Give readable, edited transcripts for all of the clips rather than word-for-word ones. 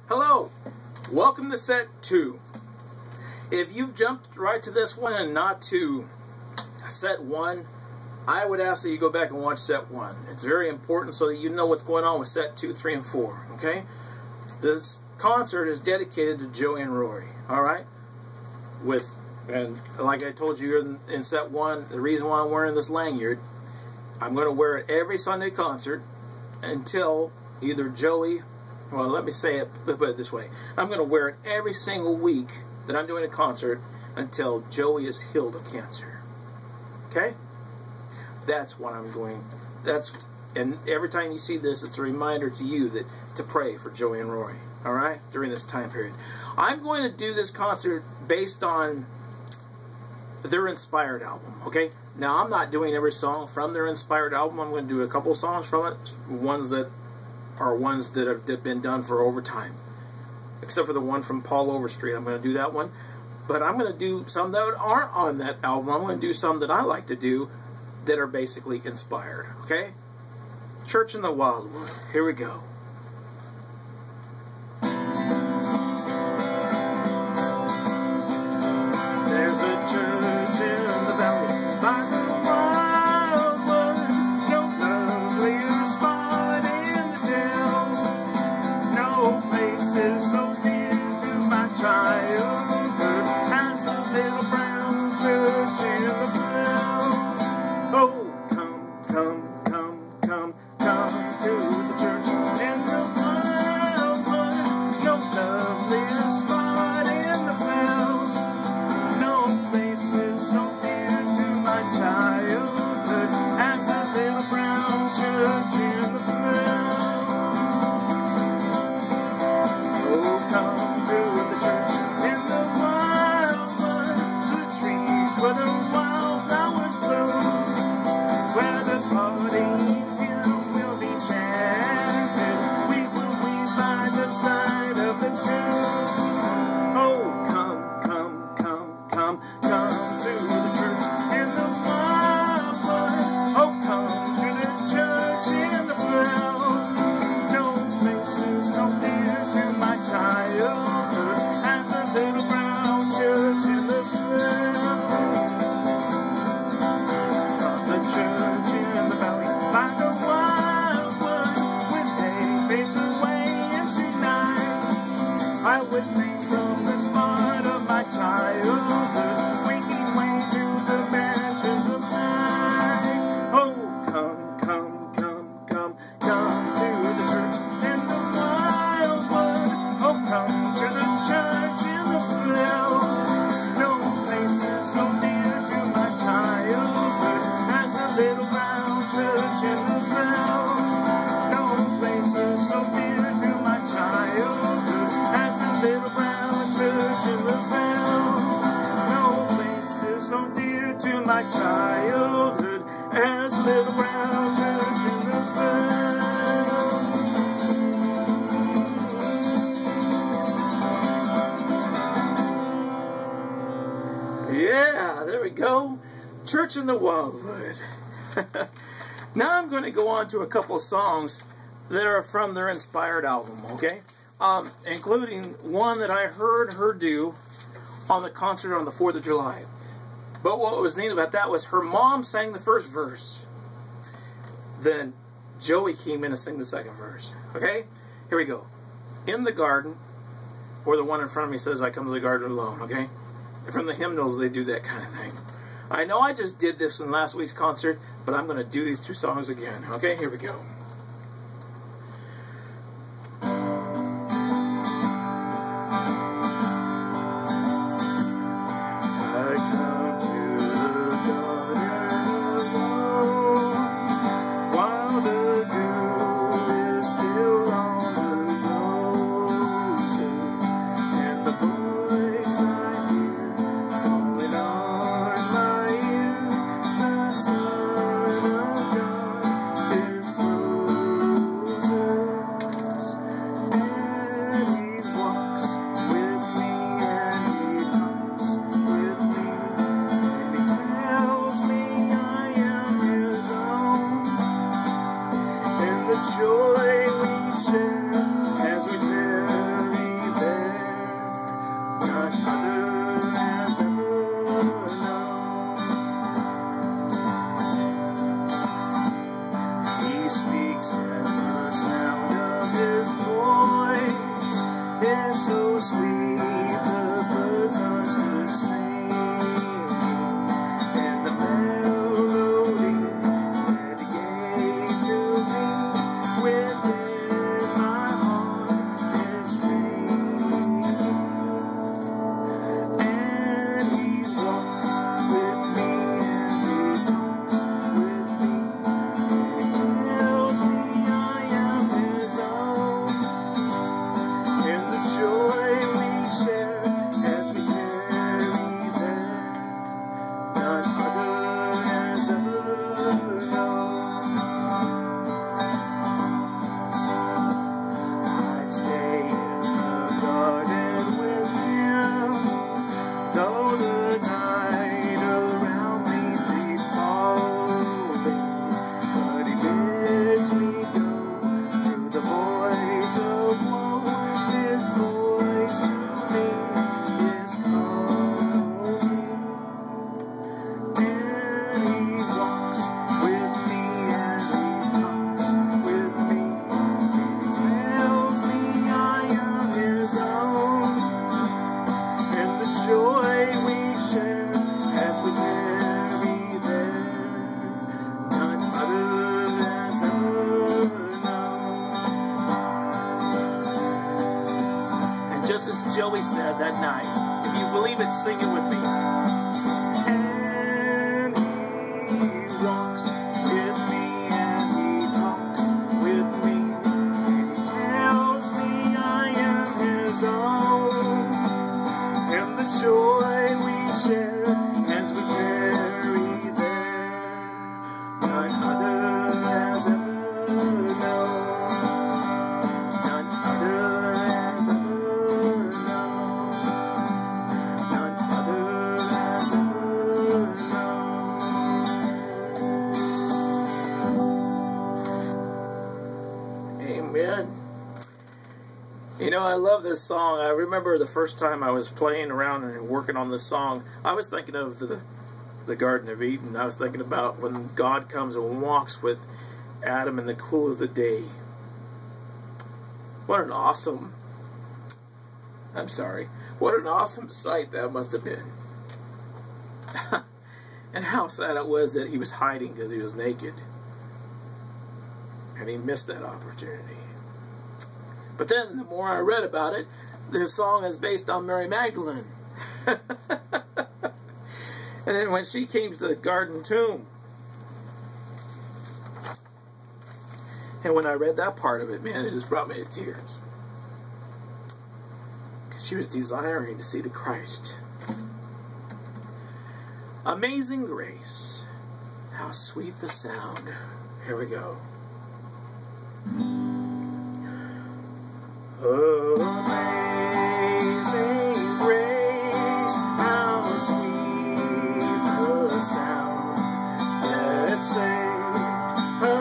Hello, welcome to set 2. If you've jumped right to this one and not to set 1, I would ask that you go back and watch set 1. It's very important so that you know what's going on with set 2, 3, and 4, okay? This concert is dedicated to Joey and Rory, alright? And like I told you in set 1, the reason why I'm wearing this lanyard, I'm going to wear it every Sunday concert until either Joey, well, let me say it, put it this way. I'm going to wear it every single week that I'm doing a concert until Joey is healed of cancer. Okay? That's what I'm going, and every time you see this, it's a reminder to you that to pray for Joey and Rory, alright, during this time period. I'm going to do this concert based on their Inspired album, okay? Now, I'm not doing every song from their Inspired album. I'm going to do a couple songs from it, ones that have been done for over time. Except for the one from Paul Overstreet. I'm going to do that one. But I'm going to do some that aren't on that album. I'm going to do some that I like to do that are basically inspired, okay? Church in the Wildwood. Here we go. There's a church in the valley by the wildwood, no lovelier spot in the town. No place is so dear to my childhood as the little brown church in the town. Oh, come to the church in the wildwood, no lovelier spot in the town. No place is so dear to my childhood as a little brown church in the town. Oh, come to the church in the wildwood, the trees where the wildflowers bloom, where the party hymn will be chanted. We will weep by the side of the tomb. Oh, come to the church in the wildwood. Oh, come to the church in the brown. No place is so dear to my childhood as a little brown church in the brown. From the church in the valley by the wildwood, when day fades away into night, I would think from the spot of my childhood, waking way to the mansions of light. Oh, come to the church in the wildwood. Oh, come to the church in the brown. No place is so dear to my childhood as a little brown church in the brown. No place is so dear to my childhood as a little brown church in the brown. No place is so dear to my childhood as a little brown church in the brown. Yeah, there we go. Church in the Wildwood. Now I'm going to go on to a couple songs that are from their Inspired album, okay? Including one that I heard her do on the concert on the 4th of July. But what was neat about that was her mom sang the first verse. Then Joey came in to sing the second verse. Okay? Here we go. In the Garden, or the one in front of me says, I come to the garden alone, okay? And from the hymnals, they do that kind of thing. I know I just did this in last week's concert, but I'm going to do these two songs again. Okay? Here we go. Is and the joy we share as we tarry there. None other has ever known. I'd stay in the garden with him, though the night around me be falling. But he bids me go through the voice of woe. His voice to me is calling. And he walks with me and he talks with me. And he tells me I am his own. And the joy we share as we tarry there, none other has ever known. And just as Joey said that night, if you believe it, sing it with me. And he walks with me and he talks with me. And he tells me I am his own. And the joy we share as we tarry there, none other has ever known. None other has ever known. None other has ever known. Amen. You know, I love this song. I remember the first time I was playing around and working on this song, I was thinking of the Garden of Eden. I was thinking about when God comes and walks with Adam in the cool of the day. What an awesome sight that must have been. And how sad it was that he was hiding because he was naked. And he missed that opportunity. But then, the more I read about it, this song is based on Mary Magdalene. And then when she came to the garden tomb, and when I read that part of it, man, it just brought me to tears. Because she was desiring to see the Christ. Amazing grace, how sweet the sound. Here we go. Amazing grace, how sweet the sound that saved a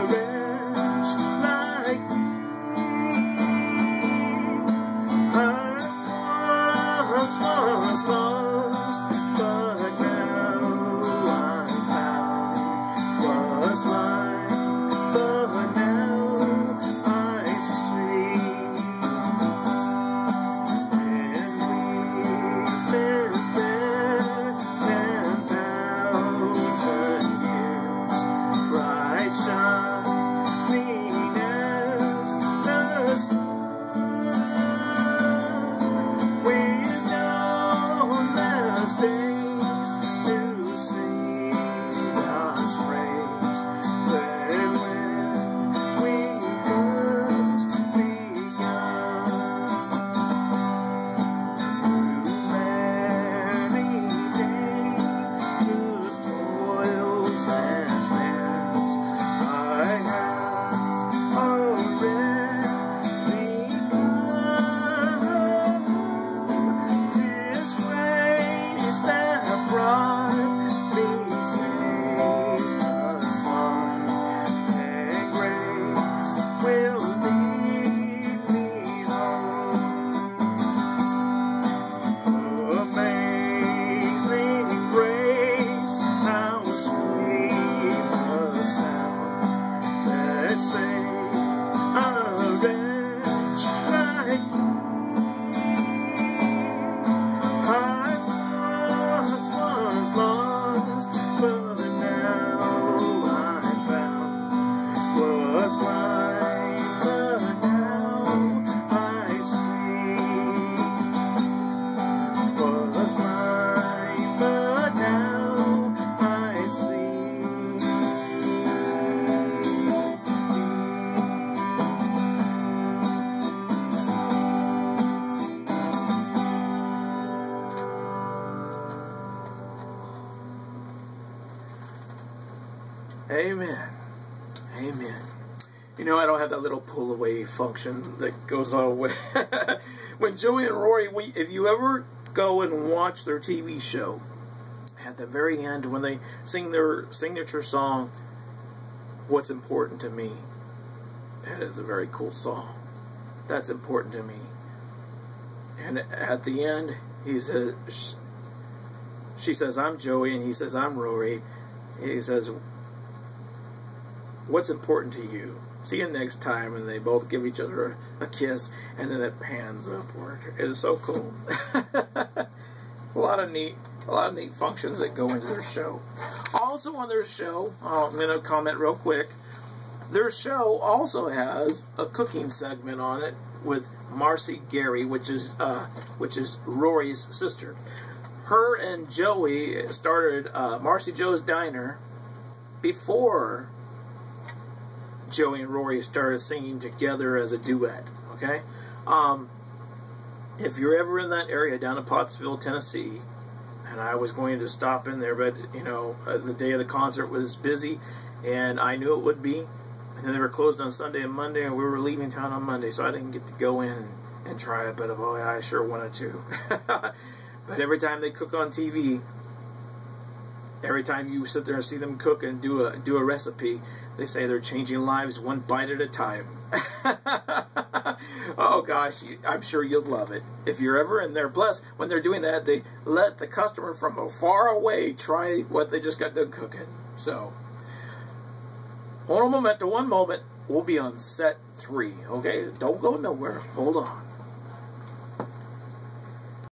wretch like me. I once was lost, but now I'm found. Was blind, but now Amen. Amen. You know, I don't have that little pull away function that goes all the way. When Joey and Rory, if you ever go and watch their TV show, at the very end when they sing their signature song, "What's Important to Me," that is a very cool song. That's important to me. And at the end, he says, she says, "I'm Joey," and he says, "I'm Rory." He says, "What's important to you? See you next time," and they both give each other a kiss, and then it pans upward. It is so cool. a lot of neat functions that go into their show. Also on their show, I'm going to comment real quick. Their show also has a cooking segment on it with Marcy Gary, which is Rory's sister. Her and Joey started Marcy Joe's Diner before Joey and Rory started singing together as a duet. Okay, if you're ever in that area down in Pottsville, Tennessee, and I was going to stop in there, but you know, the day of the concert was busy, and I knew it would be, and then they were closed on Sunday and Monday, and we were leaving town on Monday, so I didn't get to go in and try it. But boy, I sure wanted to. But every time they cook on TV, every time you sit there and see them cook and do a recipe, they say they're changing lives one bite at a time. Oh gosh, I'm sure you'll love it if you're ever in there. Plus, when they're doing that, they let the customer from far away try what they just got done cooking. So, one moment, we'll be on set 3. Okay, don't go nowhere. Hold on.